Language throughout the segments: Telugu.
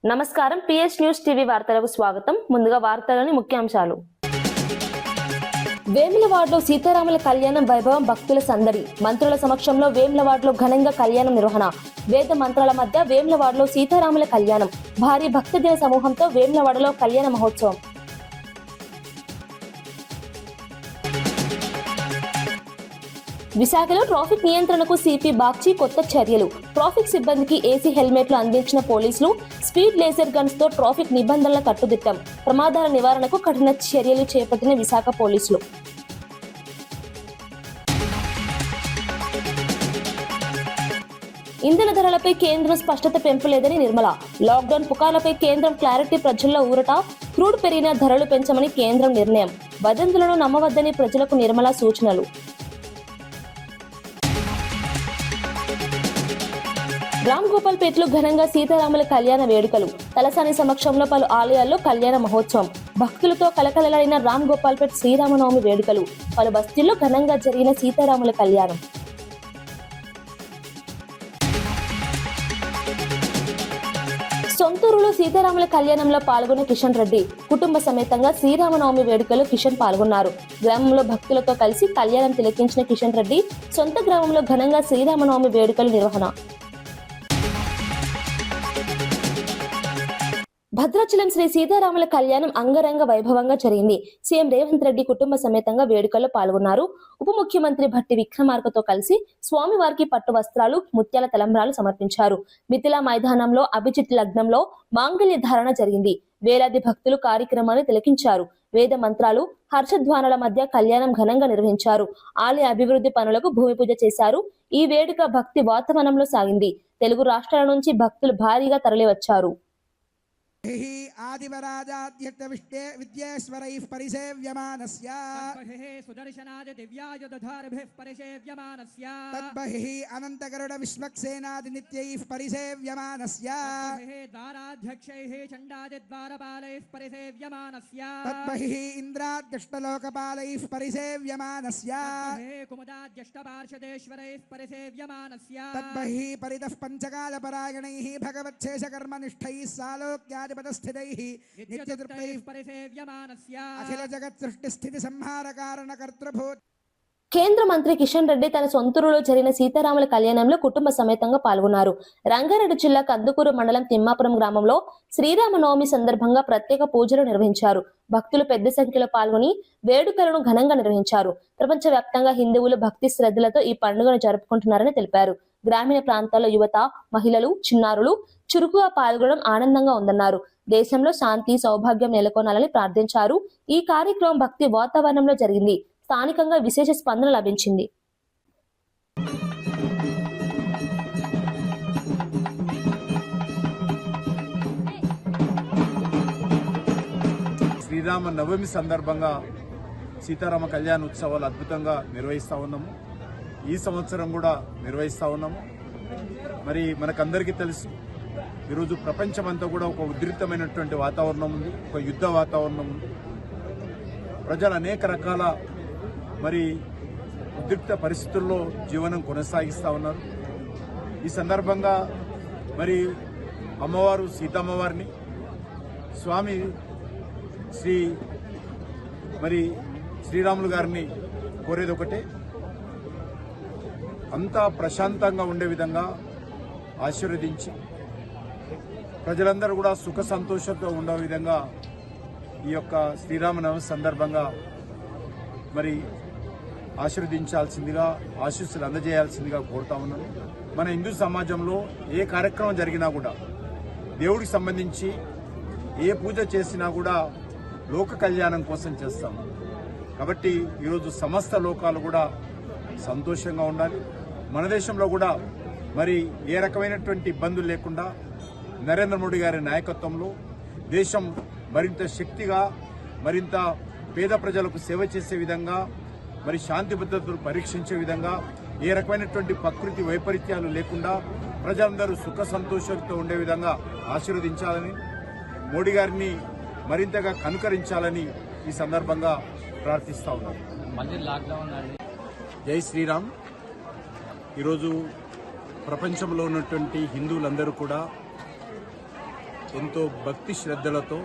నమస్కారం పిఎస్ న్యూస్ టీవీ వార్తలకు స్వాగతం. ముందుగా వార్తలోని ముఖ్యాంశాలు. వేములవాడలో సీతారాముల కళ్యాణం వైభవం, భక్తుల సందడి. మంత్రుల సమక్షంలో వేములవాడలో ఘనంగా కళ్యాణం నిర్వహణ. వేద మంత్రాల మధ్య వేములవాడలో సీతారాముల కళ్యాణం. భారీ భక్తజన సమూహంతో వేములవాడలో కళ్యాణ మహోత్సవం. విశాఖలో ట్రాఫిక్ నియంత్రణకు సిపి బాగ్చి కొత్త చర్యలు. ట్రాఫిక్ సిబ్బందికి ఏసీ హెల్మెట్లు అందించిన పోలీసులు. స్పీడ్ లేజర్ గన్స్ తో ట్రాఫిక్ నిబంధనల కట్టుదిట్టం. ప్రమాదాల నివారణకు కఠిన చర్యలు చేపట్టిన విశాఖ పోలీసులు. ఇంధన ధరలపై కేంద్రం స్పష్టత పెంపలేదని నిర్మల. లాక్డౌన్ పుకార్లపై కేంద్రం క్లారిటీ. ప్రజల్లో ఊరట. క్రూడ్ పెరిగిన ధరలు పెంచమని కేంద్రం నిర్ణయం. వదంతులను నమ్మవద్దని ప్రజలకు నిర్మల సూచనలు. రామ్ గోపాల్పేటలో ఘనంగా సీతారాముల కళ్యాణ వేడుకలు. తలసాని సమక్షంలో పలు ఆలయాల్లో కళ్యాణ మహోత్సవం. భక్తులతో కలకలలాడిన రామ్ గోపాల్పేట శ్రీరామనవమి వేడుకలు. పలు బస్తీల్లో ఘనంగా జరిగిన సీతారాముల కళ్యాణం. సొంతూరులో సీతారాముల కళ్యాణంలో పాల్గొన్న కిషన్ రెడ్డి. కుటుంబ సమేతంగా శ్రీరామనవమి వేడుకలో కిషన్ పాల్గొన్నారు. గ్రామంలో భక్తులతో కలిసి కళ్యాణం తిలకించిన కిషన్ రెడ్డి సొంత గ్రామంలో ఘనంగా శ్రీరామనవమి వేడుకలు నిర్వహణ. భద్రాచలం శ్రీ సీతారాముల కళ్యాణం అంగరంగ వైభవంగా జరిగింది. సీఎం రేవంత్ రెడ్డి కుటుంబ సమేతంగా వేడుకల్లో పాల్గొన్నారు. ఉప ముఖ్యమంత్రి భట్టి విక్రమార్కతో కలిసి స్వామివారికి పట్టు వస్త్రాలు, ముత్యాల తలంబ్రాలు సమర్పించారు. మిథిలా మైదానంలో అభిజిత్ లగ్నంలో మాంగళ్య ధారణ జరిగింది. వేలాది భక్తులు కార్యక్రమాన్ని తిలకించారు. వేద మంత్రాలు, హర్షధ్వానాల మధ్య కళ్యాణం ఘనంగా నిర్వహించారు. ఆలయ అభివృద్ధి పనులకు భూమి పూజ చేశారు. ఈ వేడుక భక్తి వాతావరణంలో సాగింది. తెలుగు రాష్ట్రాల నుంచి భక్తులు భారీగా తరలివచ్చారు. आदिवराजाद्यक्त विद्येश्वरैः परिसेव्यमानस्य सुदर्शनाय दिव्यायुधारभिः परिसेव्यमानस्य तद्बहिः अनन्तगरुड विश्वक्सेनादिनित्यैः परिसेव्यमानस्य द्वाराध्यक्षैः चण्डादिद्वारपालैः परिसेव्यमानस्य तद्बहिः इन्द्राद्यष्टलोकपालैः परिसेव्यमानस्य कुमुदाद्यष्टपार्षदेश्वरैः परिसेव्यमानस्य तद्बहिः परितः पञ्चकालपरायणैः भगवच्छेषकर्मनिष्ठैः सालोक्या अखिल जगत् सृष्टि स्थिति संहार कारण कर्तृभूत. కేంద్ర మంత్రి కిషన్ రెడ్డి తన సొంతూరులో జరిగిన సీతారాముల కళ్యాణంలో కుటుంబ సమేతంగా పాల్గొన్నారు. రంగారెడ్డి జిల్లా కందుకూరు మండలం తిమ్మాపురం గ్రామంలో శ్రీరామనవమి సందర్భంగా ప్రత్యేక పూజలు నిర్వహించారు. భక్తులు పెద్ద సంఖ్యలో పాల్గొని వేడుకలను ఘనంగా నిర్వహించారు. ప్రపంచ వ్యాప్తంగా హిందువులు భక్తి శ్రద్ధలతో ఈ పండుగను జరుపుకుంటున్నారని తెలిపారు. గ్రామీణ ప్రాంతాల్లో యువత, మహిళలు, చిన్నారులు చురుకుగా పాల్గొనడం ఆనందంగా ఉందన్నారు. దేశంలో శాంతి, సౌభాగ్యం నెలకొనాలని ప్రార్థించారు. ఈ కార్యక్రమం భక్తి వాతావరణంలో జరిగింది. స్థానికంగా విశేష స్పందన లభించింది. శ్రీరామ నవమి సందర్భంగా సీతారామ కళ్యాణ ఉత్సవాలు అద్భుతంగా నిర్వహిస్తూ ఉన్నాము. ఈ సంవత్సరం కూడా నిర్వహిస్తూ ఉన్నాము. మరి మనకందరికీ తెలుసు, ఈరోజు ప్రపంచమంతా కూడా ఒక ఉద్రిక్తమైనటువంటి వాతావరణం ఉంది, ఒక యుద్ధ వాతావరణం ఉంది. ప్రజలు అనేక రకాల మరి ఉద్రిక్త పరిస్థితుల్లో జీవనం కొనసాగిస్తూ ఉన్నారు. ఈ సందర్భంగా మరి అమ్మవారు సీతమ్మవారిని, స్వామి శ్రీరాములు గారిని కోరేది ఒకటే, అంతా ప్రశాంతంగా ఉండే విధంగా ఆశీర్వదించి ప్రజలందరూ కూడా సుఖ సంతోషంతో ఉండే విధంగా ఈ యొక్క శ్రీరామనవమి సందర్భంగా మరి ఆశీర్వదించాల్సిందిగా, ఆశీస్సులు అందజేయాల్సిందిగా కోరుతా ఉన్నాను. మన హిందూ సమాజంలో ఏ కార్యక్రమం జరిగినా కూడా, దేవుడికి సంబంధించి ఏ పూజ చేసినా కూడా లోక కళ్యాణం కోసం చేస్తాం. కాబట్టి ఈరోజు సమస్త లోకాలు కూడా సంతోషంగా ఉండాలి. మన దేశంలో కూడా మరి ఏ రకమైనటువంటి ఇబ్బందులు లేకుండా నరేంద్ర మోడీ గారి నాయకత్వంలో దేశం మరింత శక్తిగా, మరింత పేద ప్రజలకు సేవ చేసే విధంగా, మరి శాంతి భద్రతలు పరీక్షించే విధంగా, ఏ రకమైనటువంటి ప్రకృతి వైపరీత్యాలు లేకుండా ప్రజలందరూ సుఖ సంతోషంతో ఉండే విధంగా ఆశీర్వదించాలని, మోడీ గారిని మరింతగా కనుకరించాలని ఈ సందర్భంగా ప్రార్థిస్తా ఉన్నాను. జై శ్రీరామ్. ఈరోజు ప్రపంచంలో ఉన్నటువంటి హిందువులందరూ కూడా ఎంతో భక్తి శ్రద్ధలతో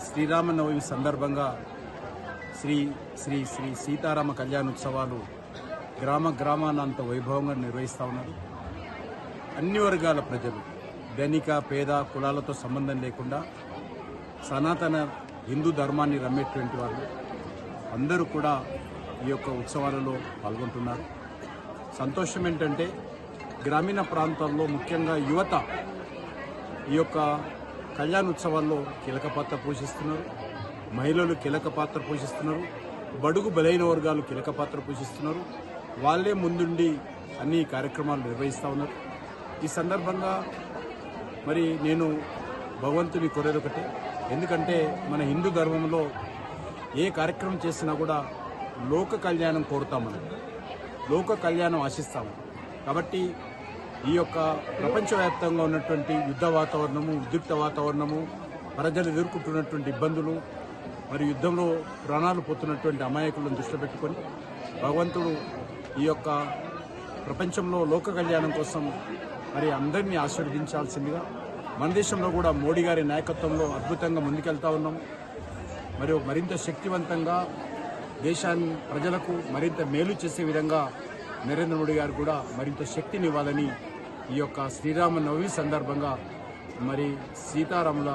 శ్రీరామనవమి సందర్భంగా శ్రీ శ్రీ శ్రీ సీతారామ కళ్యాణోత్సవాలు గ్రామానంత వైభవంగా నిర్వహిస్తూ ఉన్నారు. అన్ని వర్గాల ప్రజలు, ధనిక పేద కులాలతో సంబంధం లేకుండా సనాతన హిందూ ధర్మాన్ని రమ్మేటువంటి వాళ్ళు అందరూ కూడా ఈ యొక్క ఉత్సవాలలో పాల్గొంటున్నారు. సంతోషం ఏంటంటే గ్రామీణ ప్రాంతాల్లో ముఖ్యంగా యువత ఈ యొక్క కళ్యాణోత్సవాల్లో కీలక పాత్ర పోషిస్తున్నారు. మహిళలు కీలక పాత్ర పోషిస్తున్నారు. బడుగు బలైన వర్గాలు కీలక పాత్ర పోషిస్తున్నారు. వాళ్ళే ముందుండి అన్ని కార్యక్రమాలు నిర్వహిస్తూ ఉన్నారు. ఈ సందర్భంగా మరి నేను భగవంతుని కోరేది ఒకటే, ఎందుకంటే మన హిందూ ధర్మంలో ఏ కార్యక్రమం చేసినా కూడా లోక కళ్యాణం కోరుతామని, లోక కళ్యాణం ఆశిస్తాము. కాబట్టి ఈ యొక్క ప్రపంచవ్యాప్తంగా ఉన్నటువంటి యుద్ధ వాతావరణము, ఉద్రిక్త వాతావరణము, ప్రజలు ఎదుర్కొంటున్నటువంటి ఇబ్బందులు, మరి యుద్ధంలో ప్రాణాలు పోతున్నటువంటి అమాయకులను దృష్టిలో పెట్టుకొని భగవంతుడు ఈ యొక్క ప్రపంచంలో లోక కళ్యాణం కోసం మరి అందరినీ ఆశీర్వదించాల్సిందిగా, మన దేశంలో కూడా మోడీ గారి నాయకత్వంలో అద్భుతంగా ముందుకెళ్తా ఉన్నాం. మరియు మరింత శక్తివంతంగా దేశాన్ని ప్రజలకు మరింత మేలు చేసే విధంగా నరేంద్ర మోడీ గారు కూడా మరింత శక్తినివ్వాలని ఈ యొక్క శ్రీరామనవమి సందర్భంగా మరి సీతారాముల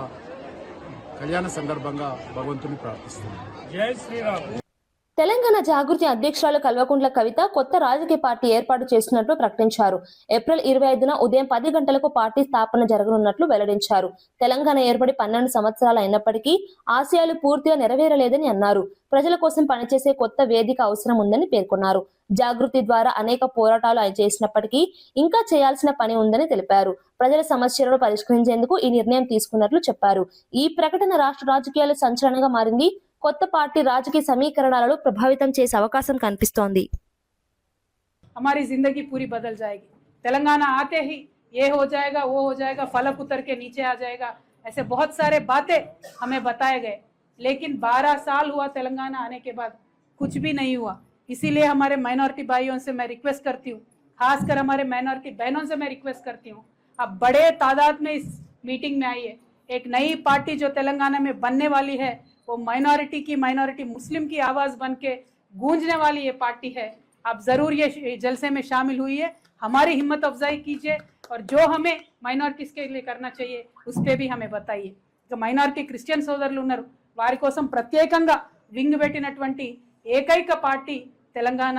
కళ్యాణ సందర్భంగా భగవంతుని ప్రార్థిస్తున్నాం. జై శ్రీరామ్. తెలంగాణ జాగృతి అధ్యక్షురాలు కల్వకుంట్ల కవిత కొత్త రాజకీయ పార్టీ ఏర్పాటు చేస్తున్నట్లు ప్రకటించారు. ఏప్రిల్ 25న ఉదయం 10 గంటలకు పార్టీ స్థాపన జరగనున్నట్లు వెల్లడించారు. తెలంగాణ ఏర్పడి 12 సంవత్సరాలు అయినప్పటికీ ఆశయాలు పూర్తిగా నెరవేరలేదని అన్నారు. ప్రజల కోసం పనిచేసే కొత్త వేదిక అవసరం ఉందని పేర్కొన్నారు. జాగృతి ద్వారా అనేక పోరాటాలు చేసినప్పటికీ ఇంకా చేయాల్సిన పని ఉందని తెలిపారు. ప్రజల సమస్యలను పరిష్కరించేందుకు ఈ నిర్ణయం తీసుకున్నట్లు చెప్పారు. ఈ ప్రకటన రాష్ట్ర రాజకీయాలు సంచలనంగా మారింది. కొత్త పార్టీ రాజకీయ సమీకరణాలను ప్రభావితం చేసే అవకాశం కనిపిస్తోంది. हमारी जिंदगी पूरी बदल जाएगी. तेलंगाना आते ही ये हो जाएगा, वो हो जाएगा, फलक उतर के नीचे आ जाएगा, ऐसे बहुत सारे बातें हमें बताए गए. लेकिन 12 साल हुआ तेलंगाना आने के बाद, कुछ भी नहीं हुआ. इसीलिए हमारे माइनॉरिटी भाइयों से मैं रिक्वेस्ट करती हूँ, खासकर हमारे माइनॉरिटी बहनों से मैं रिक्वेस्ट करती हूँ, आप बड़े तादाद में इस मीटिंग में आइए. एक नई पार्टी जो तेलंगाना में बनने वाली है, वो माइनॉरिटी मुस्लिम की आवाज बन के गूंजने वाली ये पार्टी है. आप जरूर ये जलसे में शामिल हुई, हमारी हिम्मत अफजाई कीजिए और जो हमें माइनॉरिटीज के लिए करना चाहिए उस पर भी हमें बताइए. जो माइनॉरिटी क्रिश्चियन సోదరులు ఉన్నారు వారి కోసం ప్రత్యేకంగా వింగ్ పెట్టినటువంటి ఏకైక పార్టీ తెలంగాణ,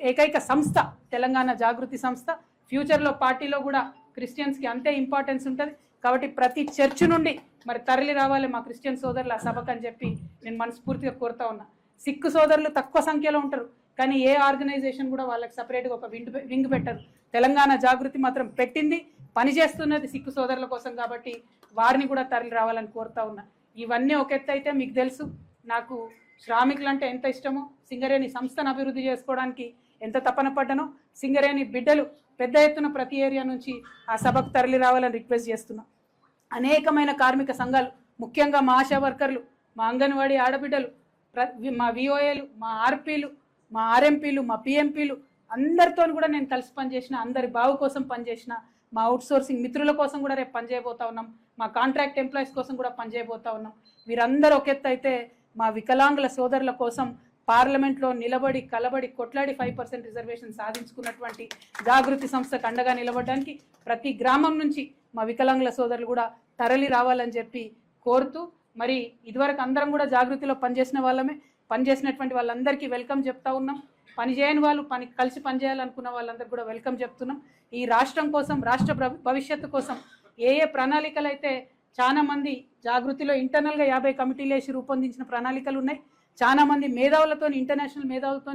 ఏకైక సంస్థ తెలంగాణ జాగృతి సంస్థ. ఫ్యూచర్లో పార్టీలో కూడా క్రిస్టియన్స్కి అంతే ఇంపార్టెన్స్ ఉంటుంది. కాబట్టి ప్రతి చర్చ్ నుండి మరి తరలి రావాలి మా క్రిస్టియన్ సోదరులు ఆ సభకు అని చెప్పి నేను మనస్ఫూర్తిగా కోరుతా ఉన్నా. సిక్ సోదరులు తక్కువ సంఖ్యలో ఉంటారు, కానీ ఏ ఆర్గనైజేషన్ కూడా వాళ్ళకి సపరేట్గా ఒక వింగ్ పెట్టరు. తెలంగాణ జాగృతి మాత్రం పెట్టింది, పనిచేస్తున్నది సిక్ సోదరుల కోసం. కాబట్టి వారిని కూడా తరలి రావాలని కోరుతా ఉన్నా. ఇవన్నీ ఒక ఎత్తు అయితే, మీకు తెలుసు నాకు శ్రామికులు అంటే ఎంత ఇష్టమో, సింగరేణి సంస్థను అభివృద్ధి చేసుకోవడానికి ఎంత తపన పడ్డానో, సింగరేణి బిడ్డలు పెద్ద ఎత్తున ప్రతి ఏరియా నుంచి ఆ సభకు తరలి రావాలని రిక్వెస్ట్ చేస్తున్నాం. అనేకమైన కార్మిక సంఘాలు, ముఖ్యంగా మా ఆశా వర్కర్లు, మా అంగన్వాడీ ఆడబిడ్డలు, మా విఓఏలు, మా ఆర్పీలు, మా ఆర్ఎంపీలు, మా పిఎంపీలు అందరితో కూడా నేను కలిసి పనిచేసిన, అందరి బావు కోసం పనిచేసిన, మా అవుట్సోర్సింగ్ మిత్రుల కోసం కూడా రేపు పనిచేయబోతా ఉన్నాం, మా కాంట్రాక్ట్ ఎంప్లాయీస్ కోసం కూడా పనిచేయబోతా ఉన్నాం. వీరందరూ ఒక ఎత్తు అయితే, మా వికలాంగుల సోదరుల కోసం పార్లమెంట్లో నిలబడి కలబడి కొట్లాడి 5% రిజర్వేషన్ సాధించుకున్నటువంటి జాగృతి సంస్థకు అండగా నిలబడడానికి ప్రతి గ్రామం నుంచి మా వికలాంగుల సోదరులు కూడా తరలి రావాలని చెప్పి కోరుతూ, మరి ఇదివరకు అందరం కూడా జాగృతిలో పనిచేసిన వాళ్ళమే, పనిచేసినటువంటి వాళ్ళందరికీ వెల్కమ్ చెప్తా ఉన్నాం. పనిచేయని వాళ్ళు కలిసి పనిచేయాలనుకున్న వాళ్ళందరికీ కూడా వెల్కమ్ చెప్తున్నాం. ఈ రాష్ట్రం కోసం, రాష్ట్ర భవిష్యత్తు కోసం ఏ ప్రణాళికలు అయితే చాలా మంది జాగృతిలో ఇంటర్నల్గా 50 కమిటీలు వేసి రూపొందించిన ప్రణాళికలు ఉన్నాయి, చాలా మంది మేధావులతో, ఇంటర్నేషనల్ మేధావులతో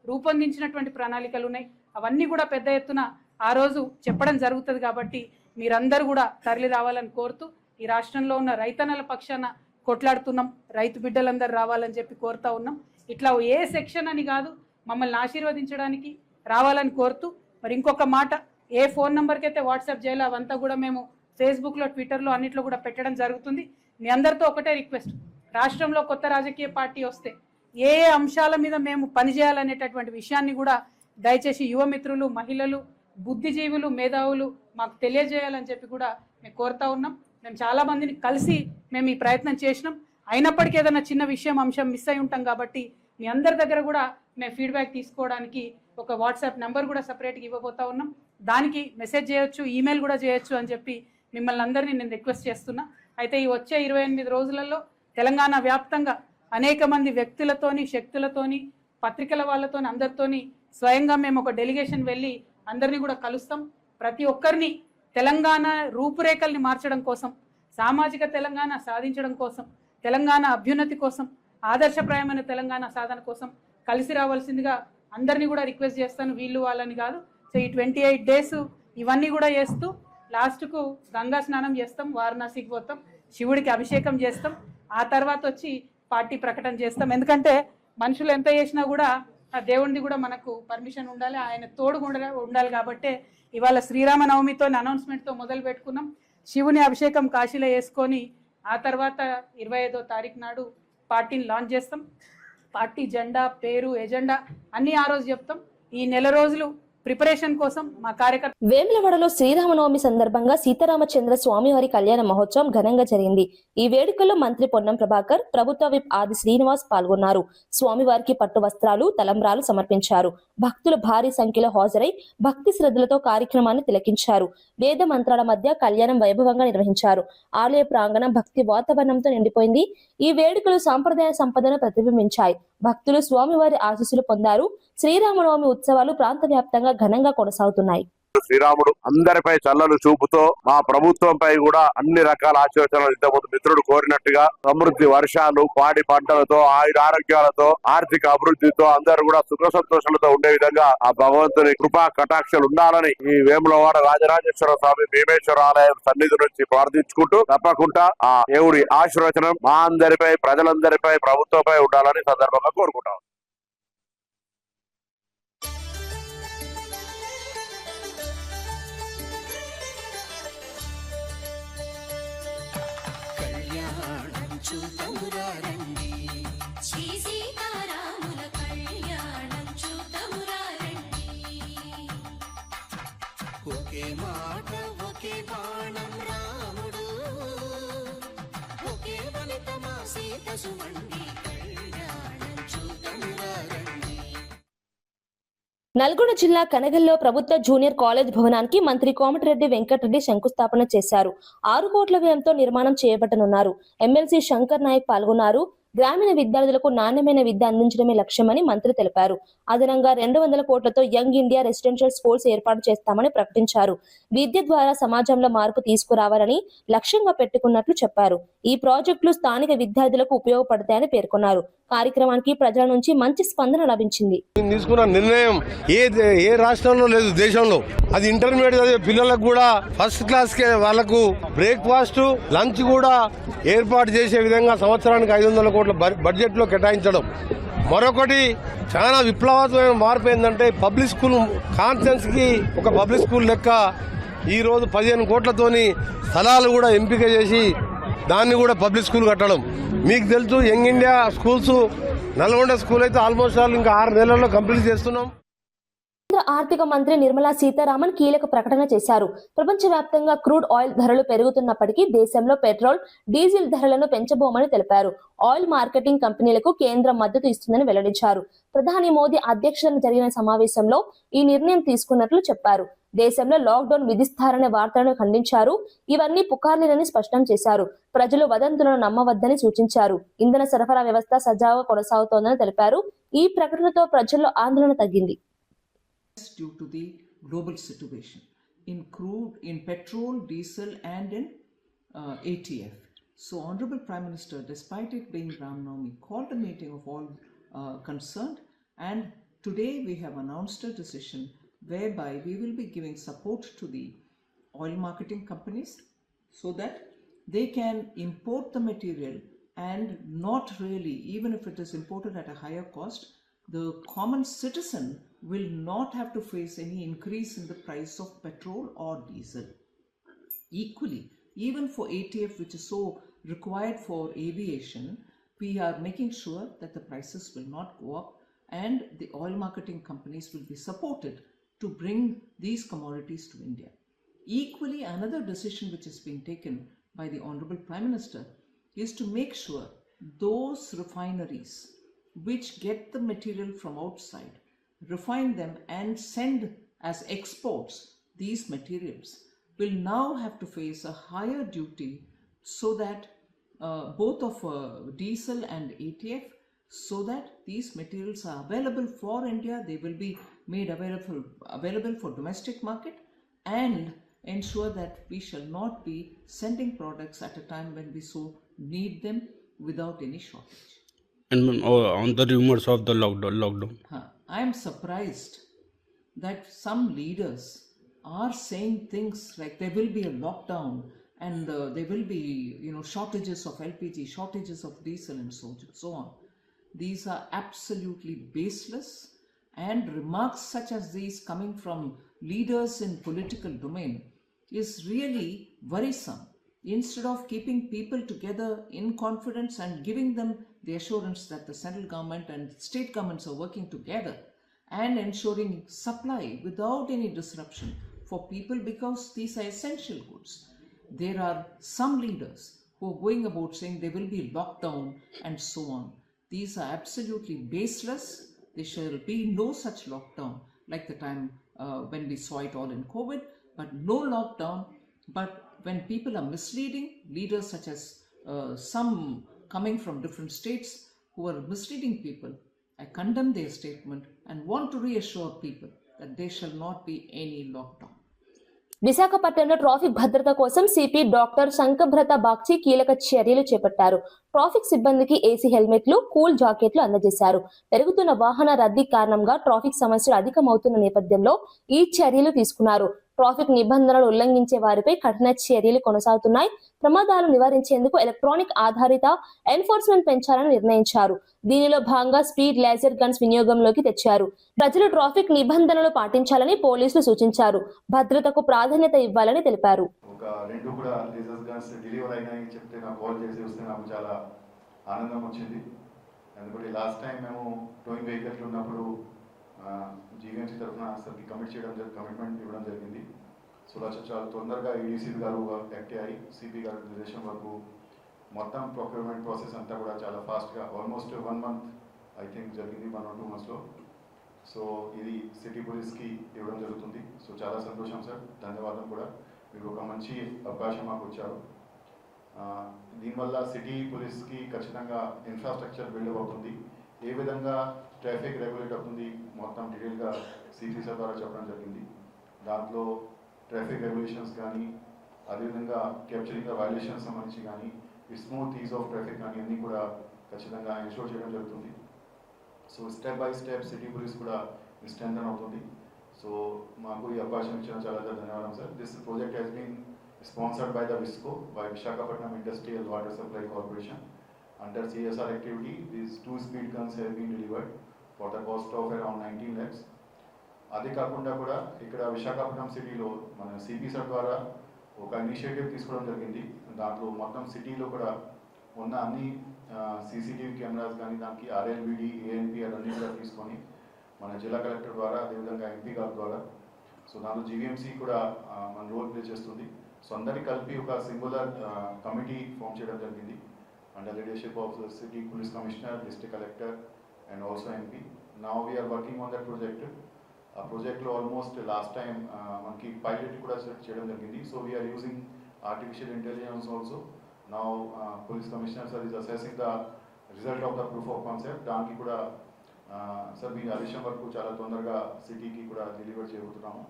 రూపొందించినటువంటి ప్రణాళికలు ఉన్నాయి. అవన్నీ కూడా పెద్ద ఎత్తున ఆ రోజు చెప్పడం జరుగుతుంది. కాబట్టి మీరందరూ కూడా తరలి రావాలని కోరుతూ, ఈ రాష్ట్రంలో ఉన్న రైతన్నల పక్షాన కొట్లాడుతున్నాం, రైతు బిడ్డలందరూ రావాలని చెప్పి కోరుతా ఉన్నాం. ఇట్లా ఏ సెక్షన్ అని కాదు, మమ్మల్ని ఆశీర్వదించడానికి రావాలని కోరుతూ, మరి ఇంకొక మాట, ఏ ఫోన్ నెంబర్కి అయితే వాట్సాప్ చేయాలో అవంతా కూడా మేము ఫేస్బుక్లో, ట్విట్టర్లో అన్నిట్లో కూడా పెట్టడం జరుగుతుంది. మీ అందరితో ఒకటే రిక్వెస్ట్, రాష్ట్రంలో కొత్త రాజకీయ పార్టీ వస్తే ఏ అంశాల మీద మేము పనిచేయాలనేటటువంటి విషయాన్ని కూడా దయచేసి యువమిత్రులు, మహిళలు, బుద్ధిజీవులు, మేధావులు మాకు తెలియజేయాలని చెప్పి కూడా మేము కోరుతా ఉన్నాం. మేము చాలా మందిని కలిసి మేము ఈ ప్రయత్నం చేసినాం. అయినప్పటికీ ఏదైనా చిన్న విషయం అంశం మిస్ అయి ఉంటాం కాబట్టి మీ అందరి దగ్గర కూడా మేము ఫీడ్బ్యాక్ తీసుకోవడానికి ఒక వాట్సాప్ నెంబర్ కూడా సపరేట్గా ఇవ్వబోతా ఉన్నాం. దానికి మెసేజ్ చేయొచ్చు, ఈమెయిల్ కూడా చేయొచ్చు అని చెప్పి మిమ్మల్ని అందరినీ నేను రిక్వెస్ట్ చేస్తున్నా. అయితే ఈ వచ్చే 28 రోజులలో తెలంగాణ వ్యాప్తంగా అనేక మంది వ్యక్తులతోని, శక్తులతోని, పత్రికల వాళ్ళతోని, అందరితోని స్వయంగా మేము ఒక డెలిగేషన్ వెళ్ళి అందరినీ కూడా కలుస్తాం. ప్రతి ఒక్కరిని తెలంగాణ రూపురేఖల్ని మార్చడం కోసం, సామాజిక తెలంగాణ సాధించడం కోసం, తెలంగాణ అభ్యున్నతి కోసం, ఆదర్శప్రాయమైన తెలంగాణ సాధన కోసం కలిసి రావాల్సిందిగా అందరినీ కూడా రిక్వెస్ట్ చేస్తాను. వీళ్ళు వాళ్ళని కాదు. సో ఈ 28 డేస్ ఇవన్నీ కూడా చేస్తూ లాస్ట్కు గంగా స్నానం చేస్తాం, వారణాసికి పోతాం, శివుడికి అభిషేకం చేస్తాం, ఆ తర్వాత వచ్చి పార్టీ ప్రకటన చేస్తాం. ఎందుకంటే మనుషులు ఎంత చేసినా కూడా ఆ దేవుడిది కూడా మనకు పర్మిషన్ ఉండాలి, ఆయన తోడు ఉండాలి. కాబట్టి ఇవాళ శ్రీరామనవమితో అనౌన్స్మెంట్తో మొదలు పెట్టుకున్నాం. శివుని అభిషేకం కాశీలో వేసుకొని ఆ తర్వాత 25వ తారీఖు నాడు పార్టీని లాంచ్ చేస్తాం. పార్టీ జెండా, పేరు, ఎజెండా అన్నీ ఆ రోజు చెప్తాం. ఈ నెల రోజులు ప్రిపరేషన్ కోసం మా కార్యకర్త. వేములవాడలో శ్రీరామనవమి సందర్భంగా సీతారామచంద్ర స్వామివారి కళ్యాణ మహోత్సవం ఘనంగా జరిగింది. ఈ వేడుకల్లో మంత్రి పొన్నం ప్రభాకర్, ప్రభుత్వ విప్ ఆది శ్రీనివాస్ పాల్గొన్నారు. స్వామివారికి పట్టు వస్త్రాలు, తలంబ్రాలు సమర్పించారు. భక్తులు భారీ సంఖ్యలో హాజరై భక్తి శ్రద్ధలతో కార్యక్రమాన్ని తిలకించారు. వేద మంత్రాల మధ్య కళ్యాణం వైభవంగా నిర్వహించారు. ఆలయ ప్రాంగణం భక్తి వాతావరణంతో నిండిపోయింది. ఈ వేడుకలు సాంప్రదాయ సంపదను ప్రతిబింబించాయి. భక్తులు స్వామివారి ఆశీస్సులు పొందారు. శ్రీరామనవమి ఉత్సవాలు ప్రాంత వ్యాప్తంగా ఘనంగా కొనసాగుతున్నాయి. శ్రీరాముడు అందరిపై చల్లని చూపుతో మా ప్రభుత్వంపై కూడా అన్ని రకాల ఆశీర్వచనాలు ఇంతకుముందు మిత్రుడు కోరినట్టుగా సమృద్ధి వర్షాలు, పాడి పంటలతో, ఆయురారోగ్యాలతో, ఆర్థిక అభివృద్ధితో అందరూ కూడా సుఖ సంతోషాలతో ఉండే విధంగా ఆ భగవంతుని కృపా కటాక్షలు ఉండాలని ఈ వేములవాడ రాజరాజేశ్వర స్వామి భీమేశ్వర ఆలయం సన్నిధి నుంచి ప్రార్థించుకుంటూ తప్పకుండా ఆ దేవుడి ఆశీర్వచనం మా అందరిపై, ప్రజలందరిపై, ప్రభుత్వంపై ఉండాలని సందర్భంగా కోరుకుంటాం. శ్రీ సీతారాముల కళ్యాణం చూతమురారండి. ఒకే మాట ఒకే బాణం రాముడు, ఒకే ఫలితమా సీత సుమండి కళ్యాణం చూతమురారండి. నల్గొండ జిల్లా కనగల్లో ప్రభుత్వ జూనియర్ కాలేజ్ భవనానికి మంత్రి కోమటిరెడ్డి వెంకటరెడ్డి శంకుస్థాపన చేశారు. 6 కోట్ల వ్యయంతో నిర్మాణం చేయబట్టనున్నారు. ఎమ్మెల్సీ శంకర్ నాయక్ పాల్గొన్నారు. గ్రామీణ విద్యార్థులకు నాణ్యమైన విద్య అందించడమే లక్ష్యమని మంత్రి తెలిపారు. అదనంగా 200 కోట్లతో యంగ్ ఇండియా రెసిడెన్షియల్ స్కూల్స్ ఏర్పాటు చేస్తామని ప్రకటించారు. విద్య ద్వారా సమాజంలో మార్పు తీసుకురావాలని లక్ష్యంగా పెట్టుకున్నట్లు చెప్పారు. ఈ ప్రాజెక్టులు స్థానిక విద్యార్థులకు ఉపయోగపడతాయని పేర్కొన్నారు. కార్యక్రమానికి ప్రజల నుంచి మంచి స్పందన లభించింది. తీసుకున్న నిర్ణయం ఏ రాష్ట్రంలో లేదు దేశంలో. అది ఇంటర్మీడియట్ చదివే పిల్లలకు కూడా ఫస్ట్ క్లాస్ కే వాళ్ళకు బ్రేక్ఫాస్ట్, లంచ్ కూడా ఏర్పాటు చేసే విధంగా సంవత్సరానికి 500 కోట్ల బడ్జెట్ లో కేటాయించడం. మరొకటి చాలా విప్లవాత్మకమైన మార్పు ఏంటంటే పబ్లిక్ స్కూల్ కాన్ఫరెన్స్ కి ఒక పబ్లిక్ స్కూల్ లెక్క ఈ రోజు 15 కోట్లతోని స్థలాలు కూడా ఎంపిక చేసి దాన్ని కూడా పబ్లిక్ స్కూల్ కట్టడం. మీకు తెలుసు young India schools Nalgonda school అయితే ఆల్మోస్ట్ ఇంకా 6 నెలల్లో కంప్లీట్ చేస్తున్నాం. కేంద్ర ఆర్థిక మంత్రి నిర్మలా సీతారామన్ కీలక ప్రకటన చేశారు. ప్రపంచవ్యాప్తంగా క్రూడ్ ఆయిల్ ధరలు పెరుగుతున్నప్పటికీ దేశంలో పెట్రోల్, డీజిల్ ధరలను పెంచబోమని తెలిపారు. ఆయిల్ మార్కెటింగ్ కంపెనీలకు కేంద్రం మద్దతు ఇస్తుందని వెల్లడించారు. ప్రధాని మోదీ అధ్యక్షతన జరిగిన సమావేశంలో ఈ నిర్ణయం తీసుకున్నట్లు చెప్పారు. దేశంలో లాక్డౌన్ విధిస్తారనే వార్తలను ఖండించారు. ఇవన్నీ పుకార్లేనని స్పష్టం చేశారు. ప్రజలు వదంతులను నమ్మవద్దని సూచించారు. ఇంధన సరఫరా వ్యవస్థ సజావుగా కొనసాగుతోందని తెలిపారు. ఈ ప్రకటనతో ప్రజల్లో ఆందోళన తగ్గింది. Due to the global situation in crude, in petrol, diesel and in ATF. So Honorable Prime Minister, despite it being Ram Navami, called a meeting of all concerned, and today we have announced a decision whereby we will be giving support to the oil marketing companies so that they can import the material and not really, even if it is imported at a higher cost, the common citizen will not have to face any increase in the price of petrol or diesel. Equally, even for ATF, which is so required for aviation, we are making sure that the prices will not go up and the oil marketing companies will be supported to bring these commodities to India. Equally, another decision which has been taken by the Honorable Prime Minister is to make sure those refineries which get the material from outside, refine them and send as exports these materials, will now have to face a higher duty so that both of diesel and ATF, so that these materials are available for India, they will be made available for domestic market, and ensure that we shall not be sending products at a time when we so need them without any shortage. And on the rumors of the lockdown. I am surprised that some leaders are saying things like there will be a lockdown and there will be shortages of LPG, shortages of diesel and so on. These are absolutely baseless, and remarks such as these coming from leaders in political domain is really worrisome. Instead of keeping people together in confidence and giving them the assurance that the central government and state governments are working together and ensuring supply without any disruption for people, because these are essential goods. There are some leaders who are going about saying there will be lockdown and so on. These are absolutely baseless. There shall be no such lockdown like the time when we saw it all in COVID, but no lockdown. But when people are misleading, leaders such as some coming from different states who are misleading people, I condemn their statement and want to reassure people that there shall not be any lockdown. విశాఖపట్నంలో ట్రాఫిక్ భద్రత కోసం సిపి డాక్టర్ శంకభ్రత బాగ్చి కీలక చర్యలు చేపట్టారు. ట్రాఫిక్ సిబ్బందికి ఏసీ హెల్మెట్లు, కూల్ జాకెట్లు అందజేశారు. పెరుగుతున్న వాహన రద్దీ కారణంగా ట్రాఫిక్ సమస్యలు అధికమవుతున్న నేపథ్యంలో ఈ చర్యలు తీసుకున్నారు. ట్రాఫిక్ నిబంధనలు ఉల్లంఘించే వారిపై కఠిన చర్యలు కొనసాగుతున్నాయి. ప్రమాదాలు నివారించేందుకు ఎలక్ట్రానిక్ ఆధారిత ఎన్ఫోర్స్మెంట్ పెంచాలని నిర్ణయించారు. దీనిలో భాగంగా స్పీడ్ లేజర్ గన్స్ వినియోగంలోకి తెచ్చారు. ప్రజలు ట్రాఫిక్ నిబంధనలు పాటించాలని పోలీసులు సూచించారు. భద్రతకు ప్రాధాన్యత ఇవ్వాలని తెలిపారు. ఒక రెండు కూడా లేజర్ గన్స్ డెలివర్ అయినాయని చెప్తే నాకు కాల్ చేసి వస్తే నాకు చాలా ఆనందం వచ్చింది. ఎందుకంటే లాస్ట్ టైం మేము టోయింగ్ వెహికల్స్ ఉన్నప్పుడు జీవీఎంసీ తరఫున అసలు కమిట్మెంట్ ఇవ్వడం జరిగింది. సో చాలా తొందరగా ఈడీసీ గారు యాక్ట్ అయ్యి సిపి గారి నిర్దేశం వరకు మొత్తం ప్రొక్యూర్మెంట్ ప్రాసెస్ అంతా కూడా చాలా ఫాస్ట్గా ఆల్మోస్ట్ 1 month ఐ థింక్ జరిగింది, 1 or 2 monthsలో. సో ఇది సిటీ పోలీస్కి ఇవ్వడం జరుగుతుంది. సో చాలా సంతోషం సార్, ధన్యవాదం కూడా. మీరు ఒక మంచి అవకాశం మాకు వచ్చారు. దీనివల్ల సిటీ పోలీస్కి ఖచ్చితంగా ఇన్ఫ్రాస్ట్రక్చర్ బిల్డ్ అవుతుంది. ఏ విధంగా ట్రాఫిక్ రెగ్యులేట్ అవుతుంది మొత్తం డీటెయిల్గా సిపి సార్ ద్వారా చెప్పడం జరిగింది. దాంట్లో ట్రాఫిక్ రెగ్యులేషన్స్ కానీ, అదేవిధంగా క్యాప్చరింగ్ ద వైలేషన్స్ సంబంధించి కానీ, స్మూత్ ఈజ్ ఆఫ్ ట్రాఫిక్ కానీ అన్నీ కూడా ఖచ్చితంగా ఎన్షూర్ చేయడం జరుగుతుంది. So step by step city police కూడా స్ట్రెంథన్ అవుతుంది. సో మాకు ఈ అవకాశం ఇచ్చిన చాలా చాలా ధన్యవాదాలు sir. This project has been sponsored by the VISCO, by Visakhapatnam Industrial Water Supply Corporation. Under CSR activity, these 2 speed guns have been delivered for the cost of around 19 lakhs. అదే కాకుండా కూడా ఇక్కడ విశాఖపట్నం సిటీలో మన సిపి సార్ ద్వారా ఒక ఇనిషియేటివ్ తీసుకోవడం జరిగింది. దాంట్లో మొత్తం సిటీలో కూడా ఉన్న అన్ని సీసీటీవీ కెమెరాస్ కానీ, దానికి ఆర్ఎల్బిడి, ఏఎన్పిఆర్ అన్నీ కూడా తీసుకొని మన జిల్లా కలెక్టర్ ద్వారా, అదేవిధంగా ఎంపీ గారి ద్వారా, సో దాంట్లో జీవీఎంసీ కూడా మన రోల్ ప్లే చేస్తుంది. సో అందరికీ కలిపి ఒక సింగులర్ కమిటీ ఫామ్ చేయడం జరిగింది under leadership of the city police commissioner, district collector and also MP. Now we're working on that project. ఆ ప్రాజెక్ట్లో ఆల్మోస్ట్ లాస్ట్ టైం మనకి పైలట్ కూడా చేయడం జరిగింది. So we're using artificial intelligence also. Now police commissioner sir is assessing the result of the proof of concept. దానికి కూడా సార్ మీ ఆదేశం వరకు చాలా తొందరగా సిటీకి కూడా డెలివర్ చేయబోతున్నాము.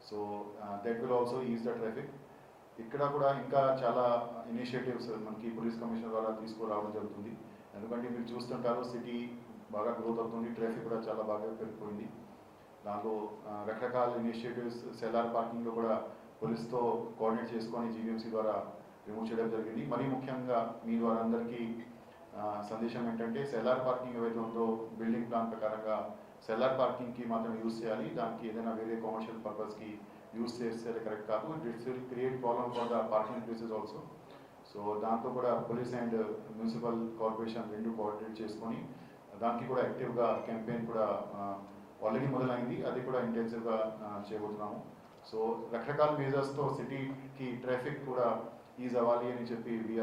So that will also is the traffic. ఇక్కడ కూడా ఇంకా చాలా ఇనిషియేటివ్స్ మనకి పోలీస్ కమిషనర్ ద్వారా తీసుకురావడం జరుగుతుంది. ఎందుకంటే మీరు చూస్తుంటారు సిటీ బాగా గ్రోత్ అవుతుంది, ట్రాఫిక్ కూడా చాలా బాగా పెరిగిపోయింది. దాంట్లో రకరకాల ఇనిషియేటివ్స్ సెల్లార్ పార్కింగ్లో కూడా పోలీస్తో కోఆర్డినేట్ చేసుకొని జీవీఎంసీ ద్వారా రిమూవ్ చేయడం జరిగింది. మరీ ముఖ్యంగా మీ ద్వారా అందరికీ సందేశం ఏంటంటే, సెల్లార్ పార్కింగ్ ఏవైతే ఉందో బిల్డింగ్ ప్లాన్ ప్రకారంగా సెల్లార్ పార్కింగ్కి మాత్రం యూజ్ చేయాలి. దానికి ఏదైనా వేరే కమర్షియల్ పర్పస్కి యూజ్ చేస్తే కరెక్ట్ కాదు. It's will create problem for the parking places also. So దాంతో కూడా పోలీస్ అండ్ మున్సిపల్ కార్పొరేషన్ రెండు కోఆర్డినేట్ చేసుకొని దానికి కూడా యాక్టివ్గా క్యాంపెయిన్ కూడా ఆల్రెడీ మొదలైంది, అది కూడా ఇంటెన్సివ్గా చేయబోతున్నాము. సో రకరకాల మేజర్స్తో సిటీకి ట్రాఫిక్ కూడా keys avali ani cheppi we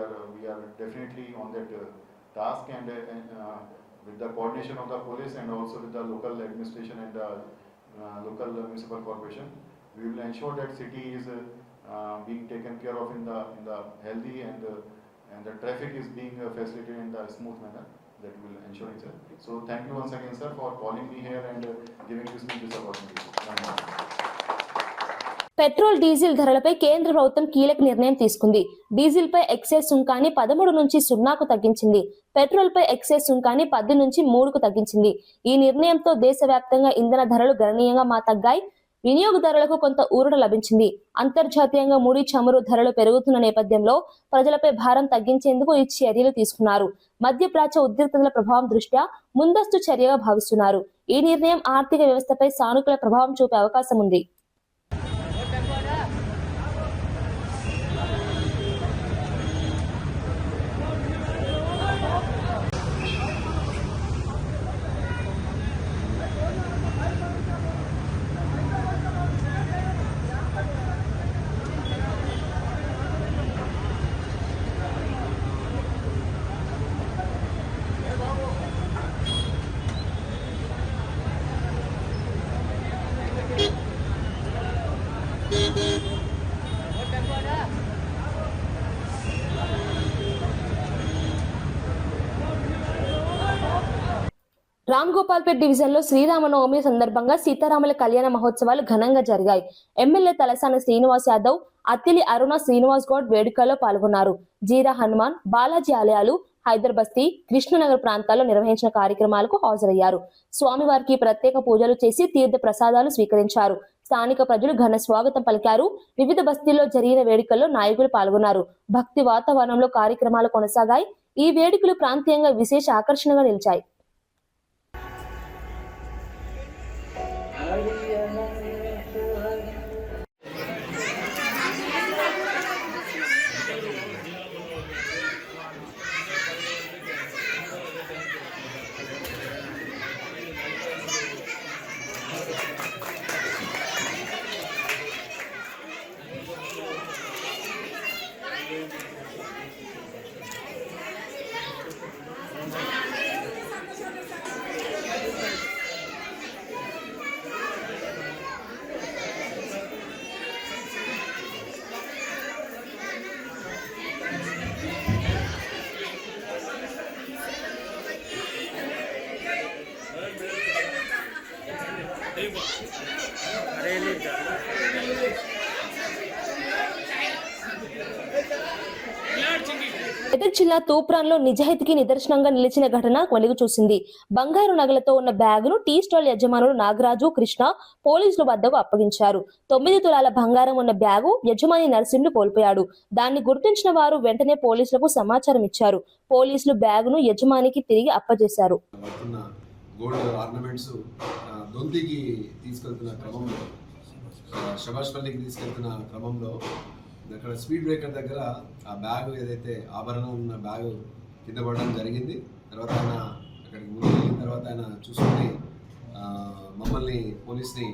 are definitely on that task, and with the coordination of the police and also with the local administration and local municipal corporation, we will ensure that city is being taken care of in the healthy and the traffic is being facilitated in the smooth manner. That will ensure it, sir. So thank you once again, sir, for calling me here and giving this opportunity. Petrol diesel ధరలపై కేంద్ర ప్రభుత్వం కీలక నిర్ణయం తీసుకుంది. డీజిల్ పై ఎక్సైజ్ సుంకాన్ని 13 నుంచి 0కు తగ్గించింది. పెట్రోల్ పై ఎక్సైజ్ సుంకాన్ని 10 నుంచి 3కు తగ్గించింది. ఈ నిర్ణయంతో దేశవ్యాప్తంగా ఇంధన ధరలు గణనీయంగా తగ్గాయి. వినియోగదారులకు కొంత ఊరట లభించింది. అంతర్జాతీయంగా ముడి చమురు ధరలు పెరుగుతున్న నేపథ్యంలో ప్రజలపై భారం తగ్గించేందుకు ఈ చర్యలు తీసుకున్నారు. మధ్యప్రాచ్య ఉద్రిక్తతల ప్రభావం దృష్ట్యా ముందస్తు చర్యగా భావిస్తున్నారు. ఈ నిర్ణయం ఆర్థిక వ్యవస్థపై సానుకూల ప్రభావం చూపే అవకాశం ఉంది. రామ్ గోపాల్పేట్ డివిజన్లో శ్రీరామనవమి సందర్భంగా సీతారాముల కళ్యాణ మహోత్సవాలు ఘనంగా జరిగాయి. ఎమ్మెల్యే తలసాని శ్రీనివాస్ యాదవ్, అత్తిలి అరుణ శ్రీనివాస్ గౌడ్ వేడుకల్లో పాల్గొన్నారు. జీరా హనుమాన్, బాలాజీ ఆలయాలు, హైదర్ బస్తీ, కృష్ణనగర్ ప్రాంతాల్లో నిర్వహించిన కార్యక్రమాలకు హాజరయ్యారు. స్వామివారికి ప్రత్యేక పూజలు చేసి తీర్థ ప్రసాదాలు స్వీకరించారు. స్థానిక ప్రజలు ఘన స్వాగతం పలికారు. వివిధ బస్తీల్లో జరిగిన వేడుకల్లో నాయకులు పాల్గొన్నారు. భక్తి వాతావరణంలో కార్యక్రమాలు కొనసాగాయి. ఈ వేడుకలు ప్రాంతీయంగా విశేష ఆకర్షణగా నిలిచాయి. మెదక్ జిల్లా తూప్రాన్లో నిజాయితీకి నిదర్శనంగా నిలిచిన ఘటన వెలుగు చూసింది. బంగారు నగలతో ఉన్న బ్యాగును టీ స్టాల్ యజమానులు నాగరాజు, కృష్ణ పోలీసుల వద్దకు అప్పగించారు. 9 తులాల బంగారం ఉన్న బ్యాగు యజమాని నరసింహులు కోల్పోయాడు. దాన్ని గుర్తించిన వారు వెంటనే పోలీసులకు సమాచారం ఇచ్చారు. పోలీసులు బ్యాగును యజమానికి తిరిగి అప్పజేశారు. గోల్డ్ ఆర్నమెంట్స్ దొంతికి తీసుకెళ్తున్న క్రమంలో, శభాష్పల్లికి తీసుకెళ్తున్న క్రమంలో అక్కడ స్పీడ్ బ్రేకర్ దగ్గర ఆ బ్యాగ్, ఏదైతే ఆభరణం ఉన్న బ్యాగ్ కింద పడడం జరిగింది. తర్వాత ఆయన అక్కడికి ముందు వెళ్ళిన తర్వాత ఆయన చూసుకుని మమ్మల్ని, పోలీస్ని,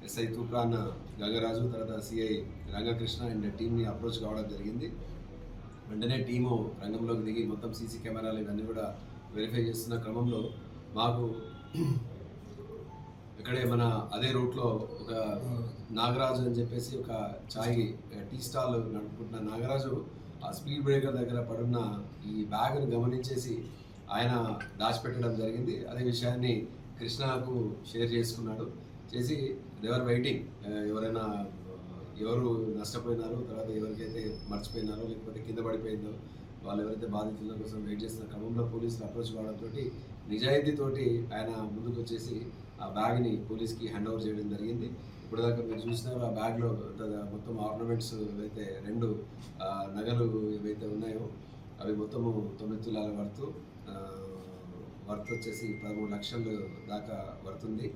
ఎస్ఐ తూప్రాన్ గంగరాజు, తర్వాత సిఐ రంగకృష్ణ అండ్ టీంని అప్రోచ్ కావడం జరిగింది. వెంటనే టీము రంగంలోకి దిగి మొత్తం సీసీ కెమెరాలు ఇవన్నీ కూడా వెరిఫై చేస్తున్న క్రమంలో మాకు ఇక్కడే మన అదే రూట్లో ఒక నాగరాజు అని చెప్పేసి ఒక ఛాయ్ టీ స్టాల్ నడుపుకుంటున్న నాగరాజు ఆ స్పీడ్ బ్రేకర్ దగ్గర పడున్న ఈ బ్యాగ్ను గమనించేసి ఆయన దాచిపెట్టడం జరిగింది. అదే విషయాన్ని కృష్ణకు షేర్ చేసుకున్నాడు. చేసి దేవర్ వెయిటింగ్, ఎవరు నష్టపోయినారో, తర్వాత ఎవరికైతే మర్చిపోయినారో లేకపోతే కింద పడిపోయిందో వాళ్ళు ఎవరైతే బాధితుల కోసం వెయిట్ చేస్తున్న క్రమంలో పోలీసులు అప్రోచ్ కావడంతో నిజాయితీతోటి ఆయన ముందుకు వచ్చేసి ఆ బ్యాగ్ని పోలీస్కి హ్యాండ్ ఓవర్ చేయడం జరిగింది. ఇప్పుడు దాకా మీరు చూసినారు ఆ బ్యాగ్లో మొత్తం ఆర్నమెంట్స్ ఏవైతే 2 నగలు ఏవైతే ఉన్నాయో అవి మొత్తము 9 తులాల వర్త్ వచ్చేసి 13 లక్షలు దాకా వర్తుంది.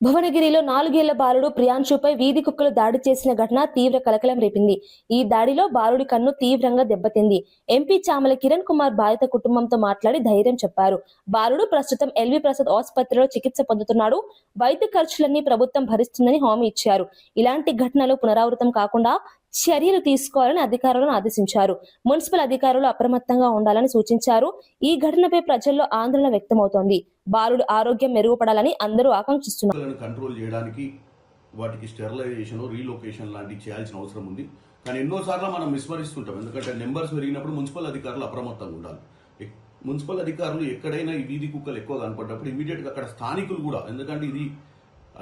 భువనగిరిలో 4 ఏళ్ల బాలుడు ప్రియాంశుపై వీధి కుక్కలు దాడి చేసిన ఘటన తీవ్ర కలకలం రేపింది. ఈ దాడిలో బాలుడి కన్ను తీవ్రంగా దెబ్బతింది. ఎంపీ చామల కిరణ్ కుమార్ బాధిత కుటుంబంతో మాట్లాడి ధైర్యం చెప్పారు. బాలుడు ప్రస్తుతం ఎల్వి ప్రసాద్ ఆసుపత్రిలో చికిత్స పొందుతున్నాడు. వైద్య ఖర్చులన్నీ ప్రభుత్వం భరిస్తుందని హామీ ఇచ్చారు. ఇలాంటి ఘటనలు పునరావృతం కాకుండా చర్యలు తీసుకోవాలని అధికారులను ఆదేశించారు. మున్సిపల్ అధికారులు అప్రమత్తంగా ఉండాలని సూచించారు. ఈ ఘటనపై ప్రజల్లో ఆందోళన వ్యక్తమవుతోంది. బాలుడు ఆరోగ్యం మెరుగుపడాలని అందరూ ఆకాంక్షిస్తున్నారు. కంట్రోల్ చేయడానికి వాటికి స్టెరిలైజేషన్, రీలొకేషన్ లాంటివి చేయాల్సిన అవసరం ఉంది. కానీ ఎన్నోసార్లు మనం విస్మరిస్తుంటాం. ఎందుకంటే నెంబర్స్ పెరిగినప్పుడు మున్సిపల్ అధికారులు అప్రమత్తంగా ఉండాలి. మున్సిపల్ అధికారులు ఎక్కడైనా ఈ వీధి కుక్కలు ఎక్కువ కనపడ్డప్పుడు ఇమీడియట్గా అక్కడ స్థానికులు కూడా, ఎందుకంటే ఇది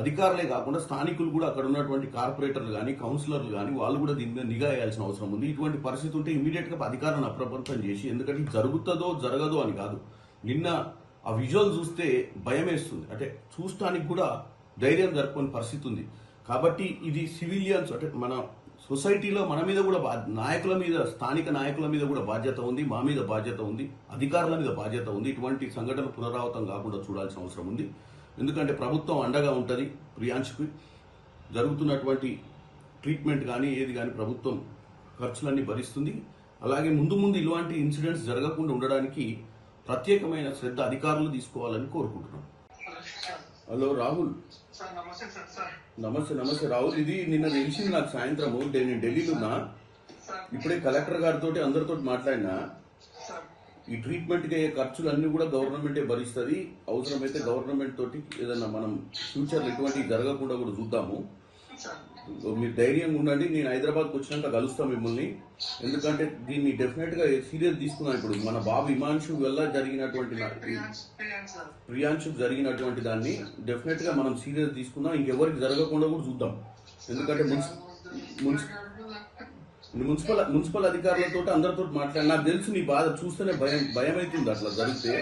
అధికారులే కాకుండా స్థానికులు కూడా, అక్కడ ఉన్నటువంటి కార్పొరేటర్లు కానీ కౌన్సిలర్లు కానీ వాళ్ళు కూడా దీని మీద నిఘా వేయాల్సిన అవసరం ఉంది. ఇటువంటి పరిస్థితి ఉంటే ఇమీడియట్గా అధికారులను అప్రమత్తం చేసి, ఎందుకంటే ఇది జరుగుతుందో జరగదో అని కాదు, నిన్న ఆ విజువల్ చూస్తే భయం వేస్తుంది. అంటే చూడటానికి కూడా ధైర్యం జరుపుకునే పరిస్థితి ఉంది. కాబట్టి ఇది సివిలియన్స్, అంటే మన సొసైటీలో మన మీద కూడా నాయకుల మీద, స్థానిక నాయకుల మీద కూడా బాధ్యత ఉంది, మా మీద బాధ్యత ఉంది, అధికారుల మీద బాధ్యత ఉంది. ఇటువంటి సంఘటనలు పునరావృతం కాకుండా చూడాల్సిన అవసరం ఉంది. ఎందుకంటే ప్రభుత్వం అండగా ఉంటుంది. ప్రియాంష్కి జరుగుతున్నటువంటి ట్రీట్మెంట్ కానీ ఏది కానీ ప్రభుత్వం ఖర్చులన్నీ భరిస్తుంది. అలాగే ముందు ముందు ఇలాంటి ఇన్సిడెంట్స్ జరగకుండా ఉండడానికి ప్రత్యేకమైన శ్రద్ధ అధికారులు తీసుకోవాలని కోరుకుంటున్నాం. హలో రాహుల్. నమస్తే రాహుల్. ఇది నిన్న తెలిసింది నాకు సాయంత్రము. నేను ఢిల్లీలో ఉన్నా. ఇప్పుడే కలెక్టర్ గారితో అందరితో మాట్లాడినా. ఈ ట్రీట్మెంట్కి అయ్యే ఖర్చులు అన్ని కూడా గవర్నమెంటే భరిస్తుంది. అవసరమైతే గవర్నమెంట్ తోటి ఏదన్నా మనం ఫ్యూచర్లో ఇటువంటివి జరగకుండా కూడా చూద్దాము. మీరు ధైర్యంగా ఉండండి. నేను హైదరాబాద్కి వచ్చినాక కలుస్తాను మిమ్మల్ని. ఎందుకంటే దీన్ని డెఫినెట్గా సీరియస్ తీసుకున్నాను. ఇప్పుడు మన బాబు హిమాంశు వల్ల జరిగినటువంటి ప్రియాంశుకు జరిగినటువంటి దాన్ని డెఫినెట్గా మనం సీరియస్ తీసుకుందాం. ఇంకెవరికి జరగకుండా కూడా చూద్దాం. ఎందుకంటే మున్సిపల్ అధికారులతో అందరితో మాట్లాడి, నాకు తెలుసు నీ బాధ చూస్తేనే భయం అవుతుంది అట్లా జరిగితే.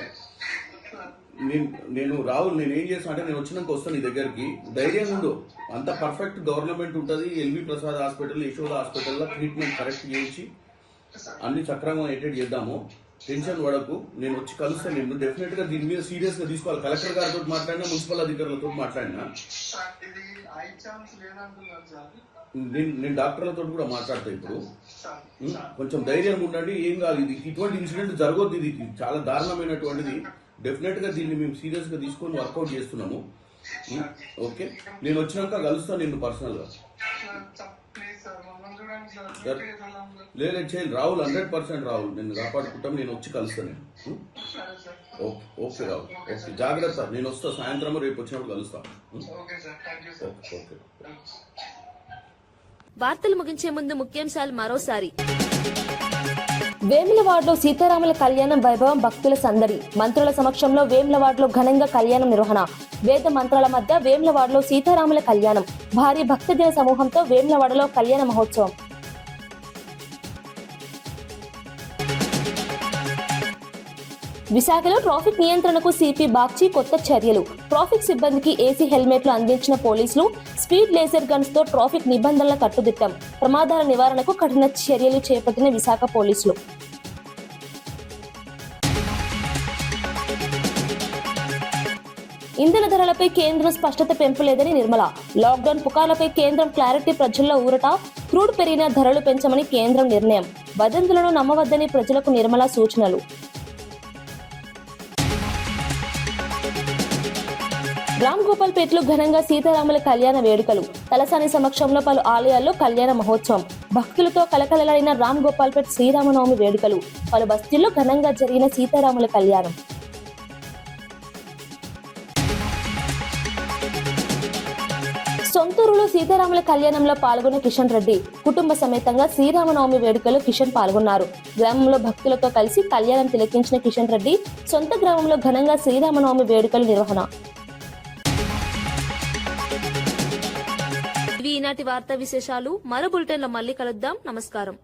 నేను రాహుల్, నేను ఏం చేస్తాను అంటే, నేను వచ్చినాక వస్తాను నీ దగ్గరికి. ధైర్యంగా ఉండు. అంత పర్ఫెక్ట్ గవర్నమెంట్ ఉంటుంది. ఎల్వి ప్రసాద్ హాస్పిటల్, యశోద హాస్పిటల్లో ట్రీట్మెంట్ కరెక్ట్ చేయించి అన్ని సక్రమంగా అటెండ్ చేద్దాము. టెన్షన్ పడకు. నేను వచ్చి కలుస్తాను. నేను డెఫినెట్గా దీని మీద సీరియస్గా తీసుకోవాలి. కలెక్టర్ గారితో మాట్లాడినా, మున్సిపల్ అధికారులతో మాట్లాడినా, నేను డాక్టర్లతో కూడా మాట్లాడతా. ఇప్పుడు కొంచెం ధైర్యంగా ఉండండి. ఏం కాదు. ఇది ఇటువంటి ఇన్సిడెంట్ జరగొద్దు. ఇది చాలా దారుణమైనటువంటిది. డెఫినెట్గా దీన్ని మేము సీరియస్గా తీసుకొని వర్కౌట్ చేస్తున్నాము. ఓకే, నేను వచ్చినాక కలుస్తాను నిన్ను పర్సనల్గా. లేదు చేయాలి రాహుల్, 100% రాహుల్. నేను కాపాడుకుంటాం. నేను వచ్చి కలుస్తాను. ఓకే రాహుల్, ఓకే జాగ్రత్త. నేను వస్తా సాయంత్రం, రేపు వచ్చినప్పుడు కలుస్తాను. ఓకే. వార్తలు ముగించే ముందు ముఖ్యాంశాలు మరోసారి. వేములవాడలో సీతారాముల కళ్యాణం వైభవం, భక్తుల సందడి. మంత్రుల సమక్షంలో వేములవాడలో ఘనంగా కళ్యాణం నిర్వహణ. వేద మంత్రాల మధ్య వేములవాడలో సీతారాముల కళ్యాణం. భారీ భక్తజన సమూహంతో వేములవాడలో కళ్యాణ మహోత్సవం. విశాఖలో ట్రాఫిక్ నియంత్రణకు సిపి బాగ్చి కొత్త చర్యలు. ట్రాఫిక్ సిబ్బందికి ఏసీ హెల్మెట్లు అందించిన పోలీసులు. స్పీడ్ లేజర్ గన్స్ తో ట్రాఫిక్ నిబంధనల కట్టుదిట్టం. ప్రమాదాల నివారణకు కఠిన చర్యలు చేపట్టిన విశాఖ పోలీసులు. ఇంధన ధరలపై కేంద్రం స్పష్టత పెంపులేదని నిర్మల. లాక్డౌన్ పుకార్లపై కేంద్రం క్లారిటీ. ప్రజల్లో ఊరట. క్రూడ్ పెరిగిన ధరలు పెంచమని కేంద్రం నిర్ణయం. వదంతులను నమ్మవద్దని ప్రజలకు నిర్మల సూచనలు. రామ్ గోపాల్ పేటలో ఘనంగా సీతారాముల కళ్యాణ వేడుకలు. తలసాని సమక్షంలో పలు ఆలయాల్లో కళ్యాణ మహోత్సవం. భక్తులతో కలకలలాడిన రామ్ గోపాల్ పేట శ్రీరామనవమి వేడుకలు. పలు బస్తీల్లో ఘనంగా జరిగిన సీతారాముల కళ్యాణం. సొంతూరులో సీతారాముల కళ్యాణంలో పాల్గొన్న కిషన్ రెడ్డి. కుటుంబ సమేతంగా శ్రీరామనవమి వేడుకలో కిషన్ పాల్గొన్నారు. గ్రామంలో భక్తులతో కలిసి కళ్యాణం తిలకించిన కిషన్ రెడ్డి సొంత గ్రామంలో ఘనంగా శ్రీరామనవమి వేడుకల నిర్వహణ. ఇవి ఈనాటి వార్తా విశేషాలు. మరో బులెటిన్లో మళ్ళీ కలుద్దాం. నమస్కారం.